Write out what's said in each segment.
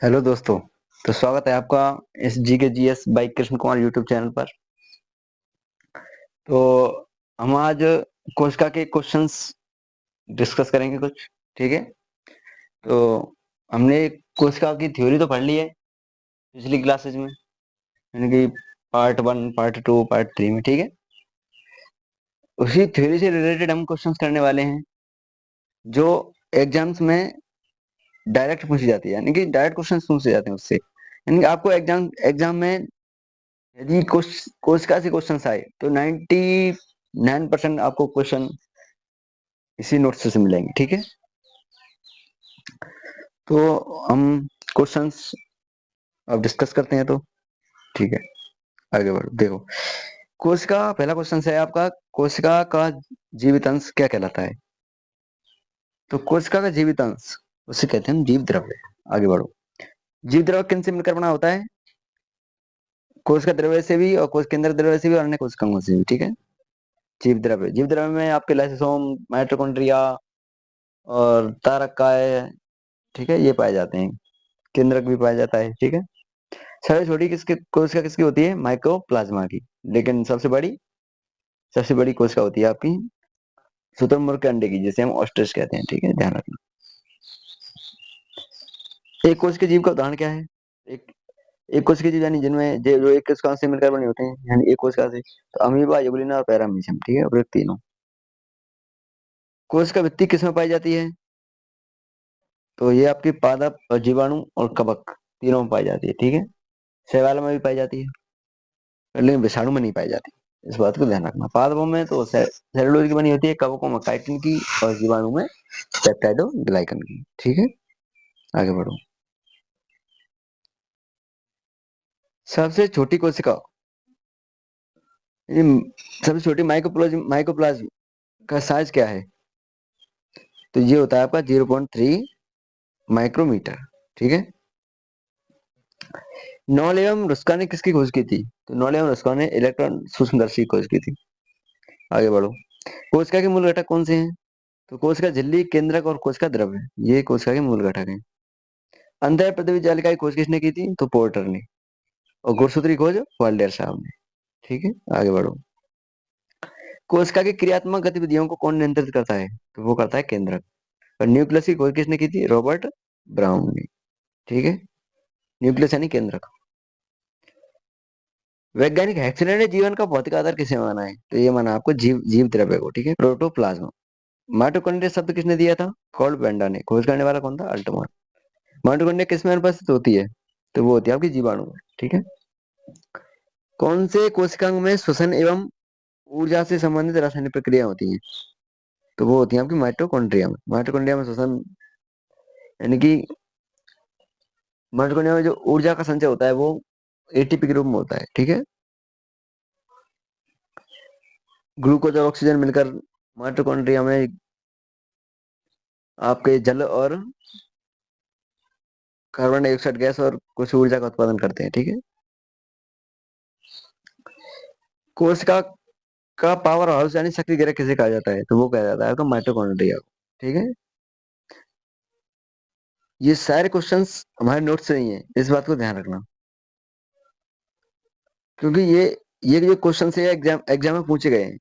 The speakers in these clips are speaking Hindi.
हेलो दोस्तों। तो स्वागत है आपका इस जी के G S by Krishna Kumar YouTube channel पर। तो हम आज कोशिका के क्वेश्चंस डिस्कस करेंगे कुछ। ठीक है। तो हमने कोशिका की थ्योरी तो पढ़ ली है पिछली क्लासेज में, यानी कि पार्ट 1, पार्ट 2, पार्ट 3 में। ठीक है। उसी थ्योरी से रिलेटेड हम क्वेश्चंस करने वाले हैं जो एग्जाम्स में डायरेक्ट पूछी जाती है, यानी कि डायरेक्ट क्वेश्चंस पूछे जाते हैं उससे। यानी कि आपको एग्जाम एग्जाम में यदि कोशिका से क्वेश्चन आए तो 99% आपको क्वेश्चन इसी नोट से मिलेंगे। ठीक है। तो हम क्वेश्चंस अब डिस्कस करते हैं। तो ठीक है, आगे बढ़ो। देखो, कोशिका पहला क्वेश्चन है आपका, कोशिका का जीवित अंश क्या कहलाता है? तो कोशिका का जीवित अंश उसे कहते हैं हम जीव द्रव्य। आगे बढ़ो। जीव द्रव्य किन से मिलकर बना होता है? कोशिका द्रव्य से भी, और कोश केंद्र द्रव्य से भी, और अन्य कोशिकाओं से भी। ठीक है। जीव द्रव्य में आपके लाइसोसोम, माइटोकॉन्ड्रिया और तारक काय, ठीक है, ये पाए जाते हैं। केंद्रक भी पाया जाता है। ठीक है। सबसे छोटी किसकी कोशिका किसकी होती है? माइकोप्लाज्मा की। लेकिन सबसे बड़ी कोशिका होती है आपकी शुतुरमुर्ग के अंडे की, जिसे हम ऑस्ट्रिच कहते हैं। ठीक है, ध्यान रखना। एक कोश के जीव का उदाहरण क्या है? एक एक कोश के जीव यानी जिनमें जो एक कोशिका से मिलकर बने होते हैं, यानी एक कोशिका से, तो अमीबा, यूग्लिना और पैरामीशियम। ठीक है, और तीनों। कोशिका भित्ति किसमें पाई जाती है? तो ये आपकी पादप और जीवाणु और कवक तीनों में पाई जाती है। ठीक है। शैवाल में भी पाई जाती है, लेकिन विषाणु में नहीं पाई जाती। इस बात को ध्यान रखना। पादपों में तो सेलुलोज की बनी होती है, कवकों में काइटिन की, और जीवाणु में पेप्टाइडोग्लाइकन की। ठीक है, आगे बढ़ो। सबसे छोटी कोशिका, ये सबसे छोटी माइकोप्लाज्म का साइज क्या है? तो ये होता है आपका 0.3 माइक्रोमीटर। ठीक है। नॉलेम रुस्का ने किसकी खोज की थी? तो नॉलेम रुस्का ने इलेक्ट्रॉन सूक्ष्मदर्शी की खोज की थी। आगे बढ़ो। कोशिका के मूल घटक कौन से हैं? तो कोशिका झिल्ली, केंद्रक और कोशिका द्रव्य, ये कोशिका के मूल घटक हैं। अंतः पृथ्वी जालिका की खोज किसने की थी? तो पोर्टर ने। और गुणसूत्री खोज वाल्डेयर साहब ने। ठीक है, आगे बढ़ो। कोशिका की क्रियात्मक गतिविधियों को कौन नियंत्रित करता है? तो वो करता है केंद्रक। और न्यूक्लियस की खोज किसने की थी? रॉबर्ट ब्राउन ने। ठीक है। न्यूक्लियस यानी केंद्रक। वैज्ञानिक हेक्सेलर ने जीवन का भौतिक आधार किसे माना है? तो ये माना आपको जीव जीव द्रव्य को। ठीक है, प्रोटोप्लाज्मा। माइटोकॉन्ड्रिया शब्द किसने दिया था? कॉल्ड बेंडा ने। खोज करने वाला कौन था? अल्टमान। माइटोकॉन्ड्रिया किसमें अनुपस्थित होती है? तो वो होती है आपकी जीवाणु में। ठीक है। कौन से कोशिकांग में श्वसन एवं ऊर्जा से संबंधित रासायनिक प्रक्रिया होती है? तो वो होती है आपकी माइटोकॉन्ड्रिया में। माइटोकॉन्ड्रिया में श्वसन, यानी कि माइटोकॉन्ड्रिया में जो ऊर्जा का संचय होता है वो एटीपी के रूप में होता है। ठीक है। ग्लूकोज और ऑक्सीजन मिलकर माइटोकॉन्ड्रिया में आपके जल और कार्बन डाइऑक्साइड गैस और कुछ ऊर्जा का उत्पादन करते हैं। ठीक है। कोशिका का पावर हाउस यानी शक्ति गृह किसे कहा जाता है? तो वो कहा जाता है आपका माइटोकॉन्ड्रिया को। ठीक है। ये सारे क्वेश्चंस हमारे नोट से नहीं है, इस बात को ध्यान रखना। क्योंकि ये जो क्वेश्चन है एग्जाम एग्जाम में पूछे गए हैं।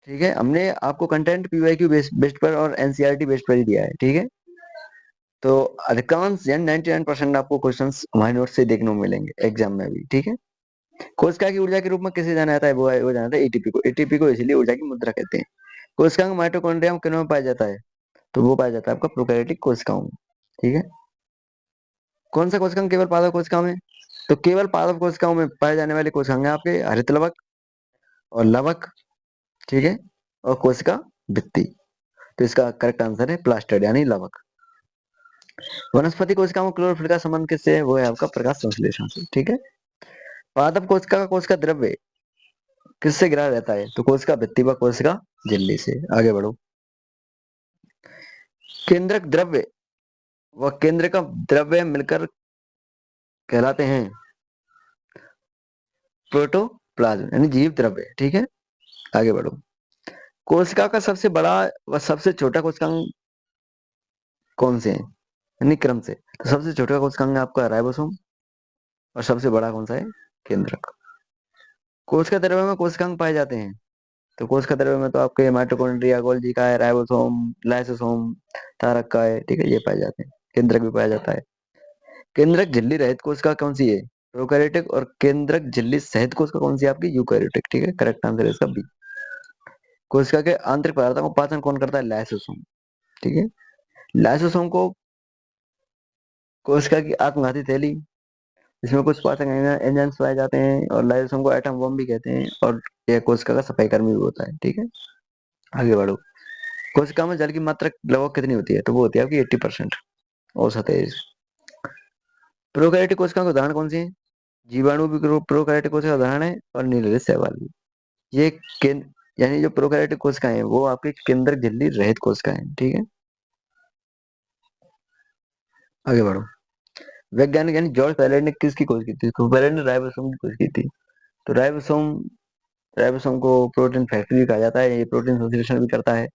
ठीक है। हमने आपको कंटेंट पीवाईक्यू बेस्ड पर और एनसीईआरटी बेस्ड पर ही दिया है। ठीक है। तो अधिकांश यानी 99% आपको क्वेश्चंस हमारे नोट से देखने को मिलेंगे एग्जाम में भी। ठीक है। कोशिका की ऊर्जा के रूप में किसे जाना जाता है? वो जाना जाता है एटीपी को। एटीपी को इसलिए ऊर्जा की मुद्रा कहते हैं। कोशिका का माइटोकॉन्ड्रिया किन में पाया जाता है? तो वो पाया जाता है आपका प्रोकैरियोटिक कोशिकाओं में। ठीक है। कौन सा कोशिकांग केवल पादप कोशिकाओं में? तो केवल पादप कोशिकाओं में पाए जाने वाले कोशिकांग हैं आपके हरित लवक और लवक। ठीक है। और कोशिका भित्ति। तो इसका करेक्ट आंसर है प्लास्टिड यानी लवक। वनस्पति कोशिकाओं में क्लोरोफिल का संबंध किससे है? वो है आपका प्रकाश संश्लेषण से। ठीक है। पादप कोशिका का कोशिका द्रव्य किससे घिरा रहता है? तो कोशिका भित्ति व कोशिका झिल्ली से। आगे बढ़ो। केंद्रक द्रव्य व केंद्र का द्रव्य मिलकर कहलाते हैं प्रोटोप्लाज्म यानी जीव द्रव्य। ठीक है, आगे बढ़ो। कोशिका का सबसे बड़ा व सबसे छोटा कोशिकांग कौन से हैं? यानी क्रम से। तो सबसे छोटा कोशिकांग है आपका राइबोसोम, और सबसे बड़ा कौन सा है? केंद्रक। कोशिका द्रव्य में कोशिकांग पाए जाते हैं। तो कोशिका द्रव्य में तो आपके माइटोकॉन्ड्रिया, गोल्गी का है, राइबोसोम, लाइसोसोम, तारक का है, ठीक है, ये पाए जाते हैं। केंद्रक भी पाया जाता है। केंद्रक झिल्ली रहित कोशिका कौन सी है? प्रोकैरियोटिक। और केंद्रक झिल्ली सहित कोशिका कौन सी है आपकी? यूकैरियोटिक। ठीक है, करेक्ट आंसर है इसका बी। कोशिका के आंतरिक पदार्थों को पाचन कौन करता है? लाइसोसोम। ठीक है, लाइसोसोम को कोशिका की आत्मघाती थैली, इसमें कुछ पाचक एंजाइम्स पाए जाते हैं, और लाइसोसोम को एटम बम भी कहते हैं, और यह कोशिका का सफाई कर्मी भी होता है। ठीक है, आगे बढ़ो। कोशिका में जल की मात्रा लगभग कितनी होती है? तो वो होती है आपकी 80% औसत है। प्रोकैरियोटिक कोशिका के उदाहरण कौन से हैं? जीवाणु भी प्रोकैरियोटिक कोशिका का उदाहरण है, और नीलरहित शैवाल भी। ये केंद्र, यानी जो प्रोकैरियोटिक कोशिकाएं हैं वो आपकी केंद्रक झिल्ली रहित कोशिकाएं हैं। ठीक है, आगे बढ़ो। वैज्ञानिक यानी जॉर्ज पैलेट ने किसकी खोज की थी? तो पैलेट ने राइबोसोम की खोज की थी। तो राइबोसोम, राइबोसोम को प्रोटीन फैक्ट्री भी कहा जाता है। ये प्रोटीन संश्लेषण भी करता है,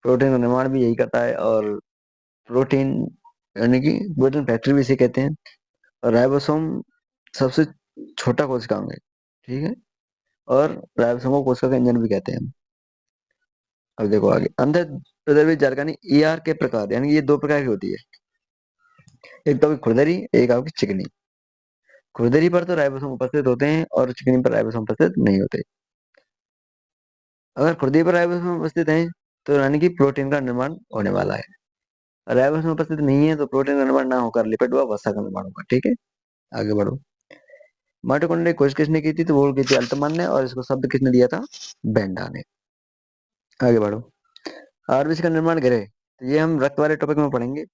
प्रोटीन का निर्माण भी यही करता है, और प्रोटीन, यानी कि प्रोटीन फैक्ट्री भी इसे कहते हैं। और राइबोसोम सबसे छोटा कोशिकांग है। ठीक है, और राइबोसोम को कोशिका का इंजन भी कहते हैं। अब देखो आगे, अंतःद्रव्य जारकानी ईआर के प्रकार, यानी कि ये दो प्रकार की होती है। एक तो आपकी खुरदरी, एक आपकी चिकनी। खुरदरी पर तो राइबोसोम उपस्थित होते हैं, और चिकनी पर राइबोसोम उपस्थित नहीं होते। अगर खुरदरी पर राइबोसोम उपस्थित है तो यानी कि प्रोटीन का निर्माण होने वाला है। राइबोसोम उपस्थित नहीं है तो प्रोटीन का निर्माण ना होकर लिपिड व वसा का निर्माण होगा। ठीक है, आगे बढ़ो। माइटोकॉन्ड्रिया की खोज किसने की थी? तो वो की थी अल्टमान ने, और इसको शब्द किसने दिया था? बेंडा ने। आगे बढ़ो। आरबीसी का निर्माण गृह, तो ये हम रक्त वाले टॉपिक में पढ़ेंगे,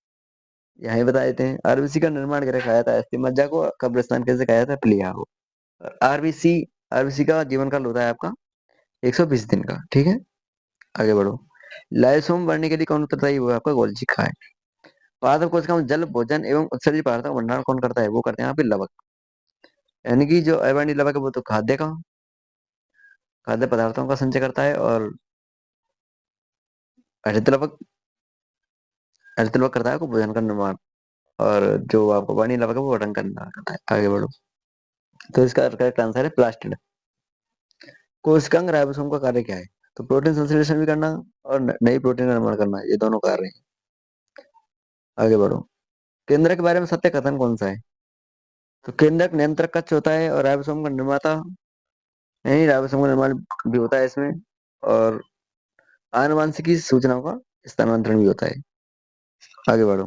यहाँ ही बता देते हैं। आरबीसी का निर्माण गृह खाया था अस्थि मज्जा को, कब्रिस्तान कैसे खाया था? प्लीहा को। आरबीसी, आरबीसी का जीवन काल होता है आपका 120 दिन का। ठीक है, आगे बढ़ो। लाइसोम बढ़ने के लिए कौन उत्तरदायी? वो आपका गोल्जी का है। पादप कोशिका में जल, भोजन एवं उत्सर्जित पदार्थों का भंडारण कौन करता है? वो करते हैं आपके लवक। यानी कि जो अवर्णीय लवक है वो तो खाद्य का, खाद्य पदार्थों का संचय करता है, और हरित लवक, हरित लवक करता है आपको भोजन का निर्माण, और जो आपको वर्णीय लवक है वो रंग का निर्माण करता है। आगे बढ़ो। तो इसका करेक्ट आंसर है प्लास्टिड। कोशिकांग राइबोसोम का कार्य क्या है? तो प्रोटीन संश्लेषण भी करना, और नई प्रोटीन का निर्माण करना, ये दोनों कार्य हैं। आगे बढ़ो। केंद्रक के बारे में सत्य कथन कौन सा है? तो केंद्रक नियंत्रक कक्ष होता है, और राइबोसोम का निर्माता, नहीं, राइबोसोम का निर्माण भी होता है इसमें, और आनुवांशिकी सूचनाओं का स्थानांतरण भी होता है। आगे बढ़ो।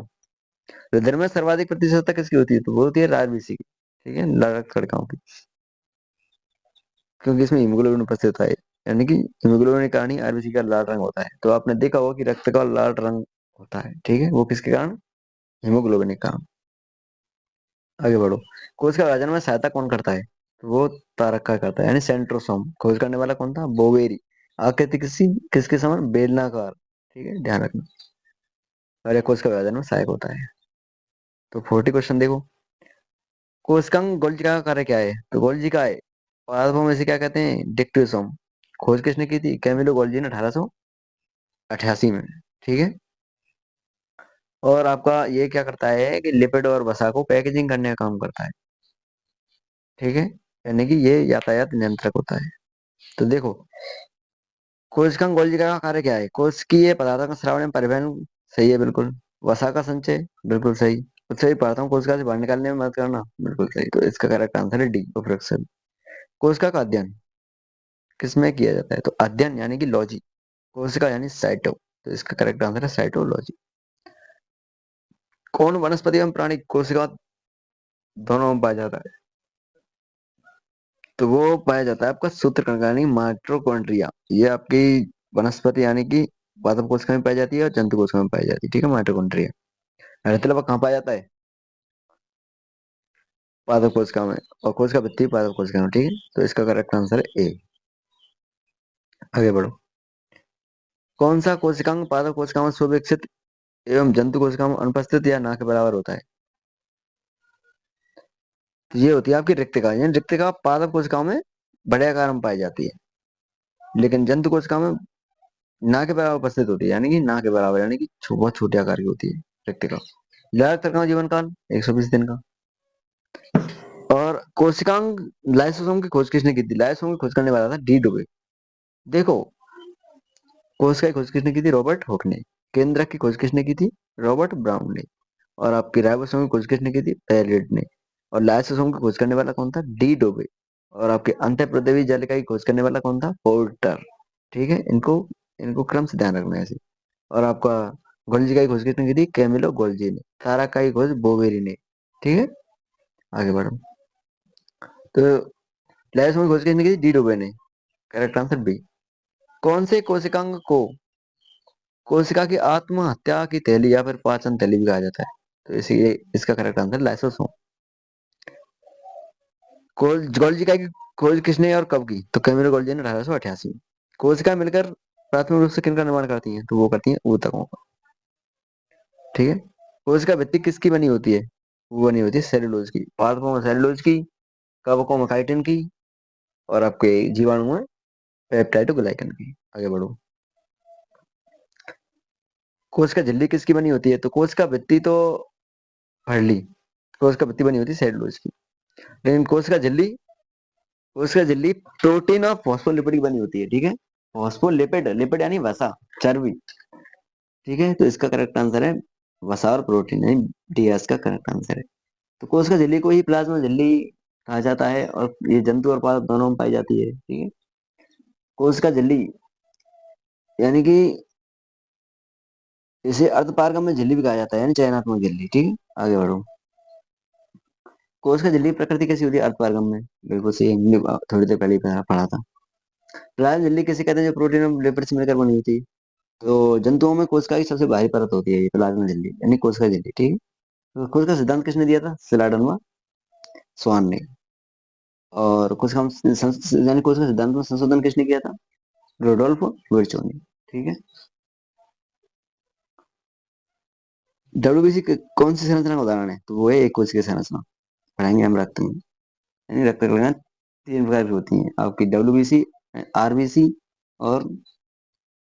हृदय में सर्वाधिक प्रतिशतता किसकी होती है? तो वो होती है आरबीसी की। ठीक है, रक्त कणिकाओं की, क्योंकि इसमें हीमोग्लोबिन उपस्थित होता है। यानी कि हीमोग्लोबिन के कारण ही आरबीसी का लाल रंग होता है। तो आपने देखा होगा कि रक्त का लाल रंग होता है। ठीक है, वो किसके कारण? हीमोग्लोबिन के कारण। आगे बढ़ो। कोशिका का विभाजन में सहायता कौन करता है? तो वो तारक का करता है, यानी सेंट्रोसोम। खोज करने वाला कौन था? बोवेरी। आकृति किसी किसके समान? बेलनाकार। ठीक है, ध्यान रखना। और ये कोशिका विभाजन में सहायक होता है। तो 40 क्वेश्चन देखो। कोशिकांग गोल्जी का कार्य क्या है? तो गोल्जी का है पादपों में से क्या कहते हैं? डिक्टियोसोम। खोज किसने की थी? कैमिलो गोल्जी ने 1888 में। ठीक है, और आपका ये क्या करता है कि लिपिड और वसा को पैकेजिंग करने का काम करता है। ठीक है, यानी कि ये यातायात नियंत्रक होता है। तो देखो, कोशिकांग गोल्जी का कार्य क्या है? कोशिकीय पदार्थों का श्रावण एवं परिवहन, सही है बिल्कुल। वसा का संचय, बिल्कुल सही। उत्सर्जित पदार्थों को कोशिका से बाहर निकालने में मदद करना, बिल्कुल सही। तो इसका करेक्ट आंसर है डी, उपरोक्त। कोशिका का अध्ययन किसमें किया जाता है? तो अध्ययन यानी कि लॉजी, कोशिका यानी साइटो। तो इसका करेक्ट आंसर है साइटोलॉजी। कौन वनस्पति एवं प्राणी कोशिका दोनों में पाया जाता है? तो वो पाया जाता है आपका सूत्रकृमिका यानी माइटोकॉन्ड्रिया। ये आपकी वनस्पति यानी कि पादप कोशिका में पाई जाती है, और जंतु कोशिका में पाई जाती है। ठीक है, माइटोकॉन्ड्रिया। मतलब कहाँ पाया जाता है? पादप कोशिका में, और कोशिका भित्ति पादप कोशिका में। ठीक है, तो इसका करेक्ट आंसर है ए। आगे बढ़ो। कौन सा कोशिकांग पादप कोशिका में सुविकसित एवं जंतु कोशिका में अनुपस्थित या ना के बराबर होता है? तो ये होती है आपकी रिक्तिका, यानी रिक्तिका पादप कोशिकाओं में बड़े आकार में पाई जाती है, लेकिन जंतु कोशिका में ना के बराबर उपस्थित होती है, यानी कि ना के बराबर, यानी कि बहुत छोटे आकार की होती है। व्यक्ति का। ज्यादातर जीवन काल 120 दिन का। और कोशिकांग लाइसोसोम की खोज किसने की थी? लाइसोसोम की खोज करने वाला था डी डुबे। देखो, कोशिका की खोज किसने की थी? रॉबर्ट हुक ने। केंद्रक की खोज किसने की थी? रॉबर्ट ब्राउन ने। और आपकी राइबोसोम की खोज किसने की थी? पेरिट ने। और लाइसोसोम की खोज करने वाला कौन था? डी डोबे। और आपके अंतःप्रदेवी जालिका की खोज करने वाला कौन था? पोर्टर। ठीक है, इनको इनको क्रम से ध्यान रखना है ऐसे। और आपका गोल्जी की खोज किसने की थी? कैमिलो गोल्जी ने। तारा की खोज बोवेरी ने। ठीक है, आगे बढ़ो। तो लाइसोसोम की खोज किसने की थी? डी डोबे ने। Correct answer B. कौन से कोशिकांग को कोशिका की आत्महत्या की थैली या फिर पाचन थैली भी कहा जाता है? तो इसी इसका करेक्ट आंसर लाइसोसोम। गोल्जिका की खोज किसने और कब की? तो कैमिलो गोल्जी ने 1888 में। कोशिका मिलकर प्राथमिक रूप से किनका निर्माण करती हैं? तो वो करती हैं ऊतकों का। ठीक है। कोशिका भित्ति किसकी बनी होती है? वो बनी होती है सेलुलोज की। पादपों में सेलुलोज की, कवकों में काइटिन की, और आपके जीवाणु में पेप्टाइडोग्लाइकन की। आगे बढ़ो। कोशिका झिल्ली किसकी बनी होती है? तो कोशिका भित्ति तो भरली, कोशिका भित्ति बनी होती है सेलुलोज की। लेकिन कोशिका झिल्ली प्रोटीन और फॉस्फोलिपिड की बनी होती है। ठीक है, फॉस्फोलिपिड, लिपिड यानी वसा, चर्बी। ठीक है, तो इसका करेक्ट आंसर है वसा और प्रोटीन, यानी डी इसका करेक्ट आंसर है। तो कोशिका झिल्ली को ही प्लाज्मा झिल्ली कहा जाता है, और ये जंतु और पादप दोनों में पाई जाती है। ठीक है, कोशिका झिल्ली यानी कि इसे अर्धपारगम्य झिल्ली भी कहा जाता है, यानी चयनात्मक झिल्ली। ठीक है, आगे बढ़ो। कोशिका झिल्ली की प्रकृति कैसी होती है? अर्धपारगम्य। बिल्कुल सही, हमने थोड़ी देर पहले ही पढ़ा था। प्लाज्मा झिल्ली किसे कहते हैं? जो प्रोटीन और लिपिड से मिलकर बनी होती है। तो जंतुओं में कोशिका की सबसे बाहरी परत होती है ये प्लाज्मा झिल्ली, यानी कोशिका झिल्ली। ठीक है, तो कोशिका सिद्धांत किसने दिया था? सिलाडन व स्वान ने। और कोशिका यानी कोशिका सिद्धांत में संशोधन किसने किया था? रोडोल्फो विर्चो ने। ठीक है, डब्ल्यूबीसी कौन सी संरचना का उदाहरण है? तो वो है एक कोशिकीय संरचना। पढ़ाएंगे हम रक्त में, यानी रक्त कणिकाएं 3 प्रकार की होती हैं आपकी: डब्ल्यूबीसी, आरबीसी और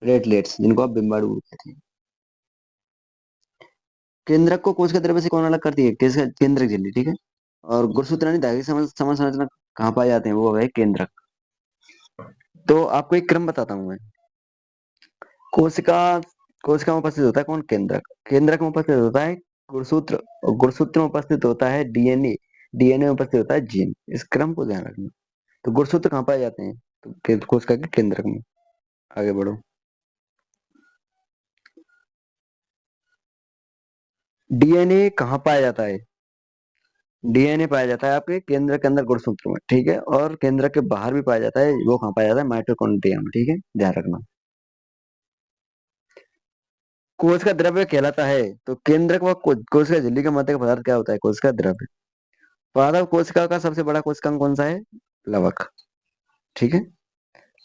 प्लेटलेट्स, जिनको आप बिम्बाणु कहते हैं। केंद्रक को कोशिका द्रव्य से कौन अलग करती है? केंद्रक झिल्ली। ठीक है, और गुणसूत्र यानी धागे की समान संरचना कहाँ पाए जाते हैं? वो है केंद्रक। तो आपको एक क्रम बताता हूँ मैं। कोशिका कोशिका में उपस्थित होता है कौन? केंद्रक। केंद्रक में उपस्थित होता है गुणसूत्र, और गुणसूत्र में उपस्थित होता है डीएनए। डीएनए में उपस्थित होता है जीन। इस क्रम को ध्यान रखना। तो गुणसूत्र कहाँ पाए जाते हैं? तो कोशिका के केंद्रक में। आगे बढ़ो। डीएनए कहाँ पाया जाता है? डीएनए पाया जाता है आपके केंद्र के अंदर गुणसूत्र में। ठीक है, और केंद्र के बाहर भी पाया जाता है। वो कहाँ पाया जाता है? माइटोकॉन्ड्रिया में। ठीक है, ध्यान रखना। कोशिका द्रव्य कहलाता है, तो केंद्रक व कोशिका झिल्ली के मध्य का पदार्थ क्या होता है? कोशिका द्रव्य। पादप कोशिका का सबसे बड़ा कोशिकांग कौन सा है? लवक। ठीक है,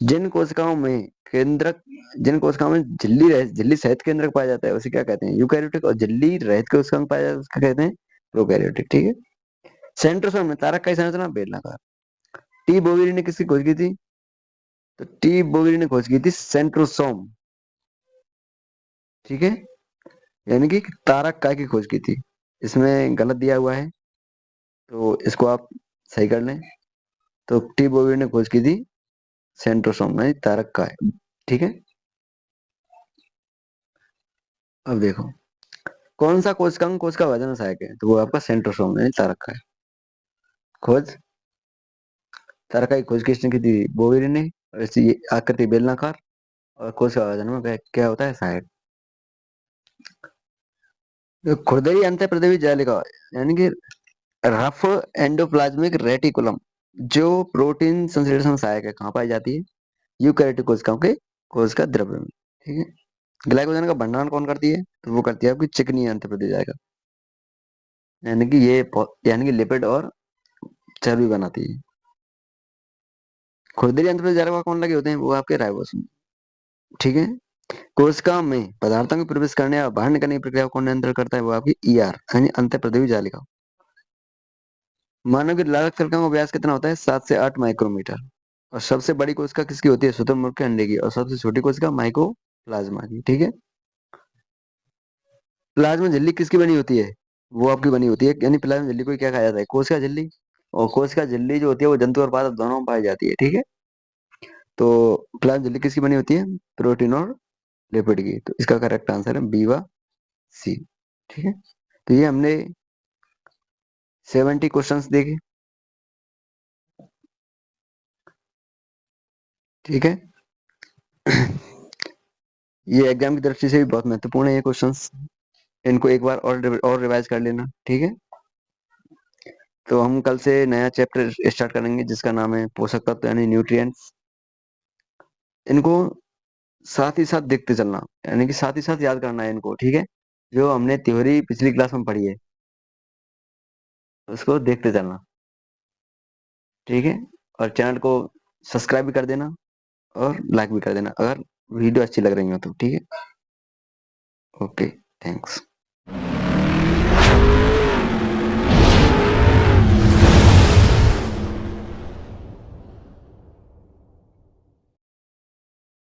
जिन कोशिकाओं में केंद्रक जिन कोशिकाओं में झिल्ली सहित केंद्रक पाया जाता है उसे क्या कहते हैं? यूकैरियोटिक। और झिल्ली रहित कोशिकांग पाया जाता है उसका कहते हैं प्रोकैरियोटिक। ठीक है, सेंट्रोसोम में तारक का संरचना बेलनाकार। टी बोवेरी ने किसकी खोज की थी? तो टी बोवेरी ने खोज की थी सेंट्रोसोम। ठीक है, यानी कि तारक काय की खोज की थी। इसमें गलत दिया हुआ है, तो इसको आप सही कर लें। तो टी बोवेरी ने खोज की थी सेंट्रोसोम, यानी तारक काय। ठीक है, अब देखो, कौन सा कोशिकांग कोशिका विभाजन में सहायक है? तो वो आपका सेंट्रोसोम, यानी तारक काय। खोज तारक काय की खोज किसने की थी? बोवेरी ने। और इसकी आकृति बेलनाकार, और कोशिका विभाजन में क्या होता है? सहायक। तो खुरदरी अंतःप्रदेवी जालिका, यानी कि रफ एंडोप्लाज्मिक रेटिकुलम, जो प्रोटीन संश्लेषण में सहायक है, कहाँ पाई जाती है? यूकैरियोटिक कोशिकाओं के कोशिका द्रव्य में। ठीक है, ग्लाइकोजन का भंडारण कौन करती है? तो वो करती है आपकी चिकनी अंतःप्रदेवी जालिका, यानी कि लिपिड और चर्बी बनाती है। खुरदरी अंतःप्रदेवी जालिका कौन लगे होते हैं? वो आपके राइबोसोम। ठीक है, कोशिका में पदार्थों के प्रवेश करने और बाहर निकलने की प्रक्रिया को कौन नियंत्रण करता है? वो आपकी ईआर, यानी अंतःप्रदेवी जालिका। मानव की लागत कलिकाओं का व्यास कितना होता है? 7 से 8 माइक्रोमीटर। और सबसे बड़ी कोशिका किसकी होती है? शुतुरमुर्ग के अंडे की। और सबसे छोटी कोशिका माइकोप्लाज्मा की। ठीक है, प्लाज्मा झिल्ली किसकी बनी होती है? वो आपकी बनी होती है, यानी प्लाज्मा झिल्ली को क्या कहा जाता है? कोशिका झिल्ली। और कोशिका झिल्ली जो होती है वो जंतु और पादप दोनों में पाई जाती है, ठीक है। तो प्लाज्मा झिल्ली किसकी बनी होती है? प्रोटीन और लिपिड की। तो इसका करेक्ट आंसर है बी व सी, ठीक है। तो ये हमने 70 क्वेश्चंस देखे, ठीक है। ये एग्जाम की दृष्टि से भी बहुत महत्वपूर्ण है ये क्वेश्चंस। इनको एक बार और रिवाइज कर लेना, ठीक है। तो हम कल से नया चैप्टर स्टार्ट करेंगे जिसका नाम है पोषक तत्व यानी न्यूट्रिएंट्स। इनको साथ ही साथ देखते चलना, यानी कि साथ ही साथ याद करना है इनको, ठीक है। जो हमने थ्योरी पिछली क्लास में पढ़ी है उसको देखते चलना, ठीक है। और चैनल को सब्सक्राइब भी कर देना और लाइक भी कर देना अगर वीडियो अच्छी लग रही हो तो, ठीक है। Okay, thanks.